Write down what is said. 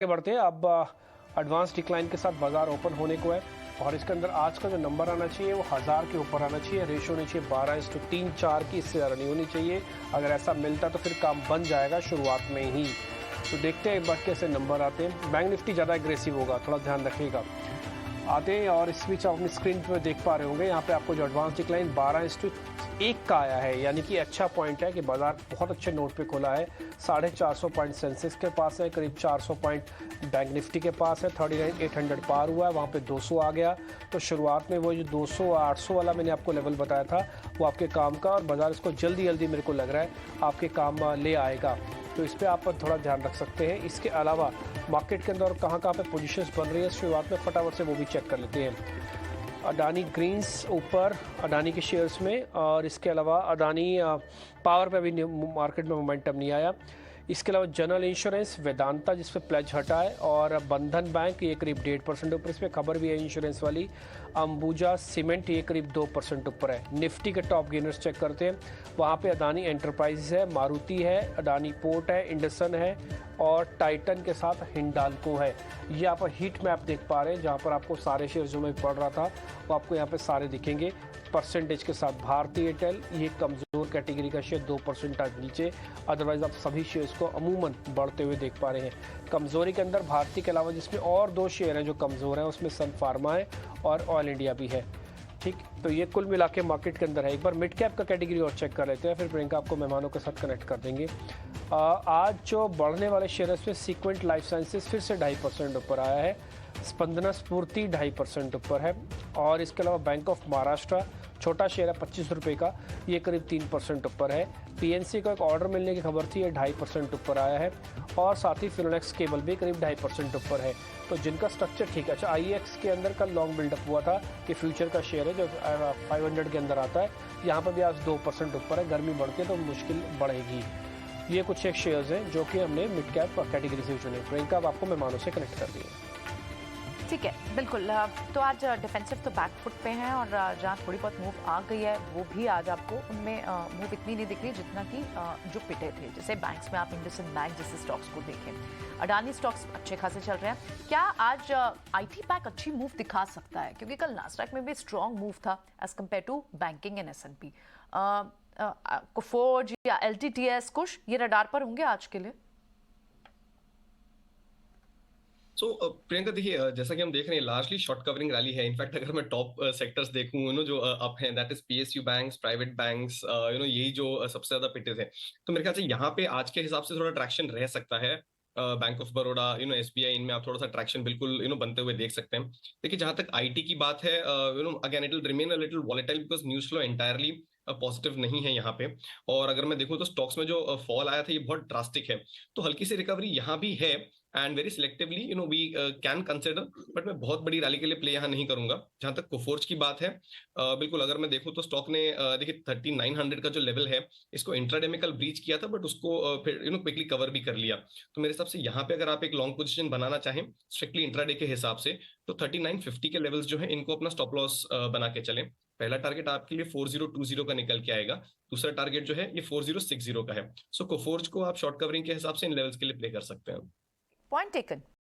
आगे बढ़ते हैं। अब एडवांस डिक्लाइन के साथ बाजार ओपन होने को है और इसके अंदर आज का जो नंबर आना चाहिए वो 1000 के ऊपर आना चाहिए। रेशो होनी चाहिए 12:3-4 की, इससे ज़्यादा नहीं होनी चाहिए। अगर ऐसा मिलता तो फिर काम बन जाएगा शुरुआत में ही। तो देखते हैं एक बार कैसे नंबर आते हैं। बैंक निफ्टी ज़्यादा एग्रेसिव होगा, थोड़ा ध्यान रखिएगा। आते हैं और इस बीच आप अपनी स्क्रीन पर देख पा रहे होंगे, यहाँ पे आपको जो एडवांस डिक्लाइन 12:1 का आया है, यानी कि अच्छा पॉइंट है कि बाजार बहुत अच्छे नोट पे खुला है। 450 पॉइंट सेंसेक्स के पास है, करीब 400 पॉइंट बैंक निफ्टी के पास है। 39,800 पार हुआ है, वहाँ पे 200 आ गया। तो शुरुआत में वो जो 200 800 वाला मैंने आपको लेवल बताया था वो आपके काम का, और बाजार इसको जल्दी जल्दी मेरे को लग रहा है आपके काम ले आएगा। तो इस पर आप थोड़ा ध्यान रख सकते हैं। इसके अलावा मार्केट के अंदर कहाँ कहाँ पे पोजीशंस बन रही है शुरुआत में फटाफट से वो भी चेक कर लेते हैं। अडानी ग्रीन्स ऊपर अडानी के शेयर्स में, और इसके अलावा अडानी पावर पे भी मार्केट में मोमेंटम नहीं आया। इसके अलावा जनरल इंश्योरेंस, वेदांता जिस पे प्लेज हटा है, और बंधन बैंक ये करीब 1.5% ऊपर, इस पर खबर भी है इंश्योरेंस वाली। अंबुजा सीमेंट ये करीब 2% ऊपर है। निफ्टी के टॉप गेनर्स चेक करते हैं, वहाँ पे अडानी एंटरप्राइजेस है, मारुति है, अडानी पोर्ट है, इंडसन है, और टाइटन के साथ हिंडाल्को है। ये यहाँ पर हीट मैप देख पा रहे हैं, जहाँ पर आपको सारे शेयर जो मैं पढ़ रहा था वो आपको यहाँ पे सारे दिखेंगे परसेंटेज के साथ। भारतीय एयरटेल ये कमज़ोर कैटेगरी का शेयर 2% आज नीचे, अदरवाइज आप सभी शेयर्स को अमूमन बढ़ते हुए देख पा रहे हैं। कमज़ोरी के अंदर भारतीय के अलावा जिसमें और 2 शेयर हैं जो कमज़ोर हैं, उसमें सन फार्मा है और ऑयल इंडिया भी है। ठीक, तो ये कुल मिला के मार्केट के अंदर है। एक बार मिड कैप का कैटेगरी और चेक कर लेते हैं, फिर प्रियंका आपको मेहमानों के साथ कनेक्ट कर देंगे। आज जो बढ़ने वाले शेयर में सीक्वेंट लाइफ साइंसेज फिर से 2.5% ऊपर आया है। स्पंदना स्फूर्ति 2.5% ऊपर है, और इसके अलावा बैंक ऑफ महाराष्ट्र छोटा शेयर है 25 रुपये का, ये करीब 3% ऊपर है। पीएनसी को एक ऑर्डर मिलने की खबर थी, ये 2.5% ऊपर आया है, और साथ ही फिनोलेक्स केबल भी करीब 2.5% ऊपर है। तो जिनका स्ट्रक्चर ठीक है। अच्छा, आईएक्स के अंदर कल लॉन्ग बिल्डअप हुआ था कि फ्यूचर का शेयर है जो 500 के अंदर आता है, यहाँ पर भी आज 2% ऊपर है। गर्मी बढ़ती है तो मुश्किल बढ़ेगी। ये कुछ एक शेयर्स हैं जो कि हमने मिड कैप कैटेगरी से चुने। प्रियंका अब आपको मेहमानों से कनेक्ट कर दिए। ठीक है, बिल्कुल। तो आज डिफेंसिव तो बैक फुट पे हैं, और जहाँ थोड़ी बहुत मूव आ गई है वो भी आज आपको उनमें मूव इतनी नहीं दिख रही जितना कि जो पिटे थे। जैसे बैंक्स में आप इंडसइंड बैंक जैसे स्टॉक्स को देखें, अडानी स्टॉक्स अच्छे खासे चल रहे हैं। क्या आज आईटी पैक अच्छी मूव दिखा सकता है? क्योंकि कल नास्डैक में भी स्ट्रॉन्ग मूव था as compared to banking and S&P. Coforge या एलटीटीएस कुछ ये रडार पर होंगे आज के लिए? प्रियंका देखिए, जैसा कि हम देख रहे हैं लार्जली शॉर्ट कवरिंग रैली है। इनफैक्ट अगर मैं टॉप सेक्टर्स देखूं जो अप हैं, that is PSU banks, private banks, यही जो सबसे ज्यादा पिटे थे। तो मेरे ख्याल से यहाँ पे आज के हिसाब से थोड़ा ट्रैक्शन रह सकता है। बैंक ऑफ बड़ौदा, एसबीआई, इनमें आप थोड़ा सा ट्रैक्शन बिल्कुल बनते हुए देख सकते हैं। देखिए जहां तक आईटी की बात है, again it will remain a little volatile because news flow entirely positive नहीं है यहाँ पे। और अगर मैं देखूं तो स्टॉक्स में जो फॉल आया था ये बहुत ड्रास्टिक है, तो हल्की सी रिकवरी यहाँ भी है, and very selectively we can consider. But मैं बहुत बड़ी रैली के लिए प्ले यहाँ नहीं करूंगा। जहां तक कोफोर्ज की बात है, बिल्कुल अगर मैं देखूं तो स्टॉक ने देखिए 3900 का जो लेवल है इसको इंट्राडे में कल ब्रीच किया था, बट उसको फिर क्विकली कवर भी कर लिया। तो मेरे हिसाब से यहाँ पे अगर आप एक लॉन्ग पोजीशन बनाना चाहें स्ट्रिक्टली इंट्राडे के हिसाब से, तो 3950 के लेवल्स जो है इनको अपना स्टॉप लॉस बना के चलें। पहला टारगेट आपके लिए 4020 का निकल के आएगा, दूसरा टारगेट जो है ये 4060 का है। सो कोफोर्ज को आप शॉर्ट कवरिंग के हिसाब से इन लेवल्स के लिए प्ले कर सकते हैं। Point taken.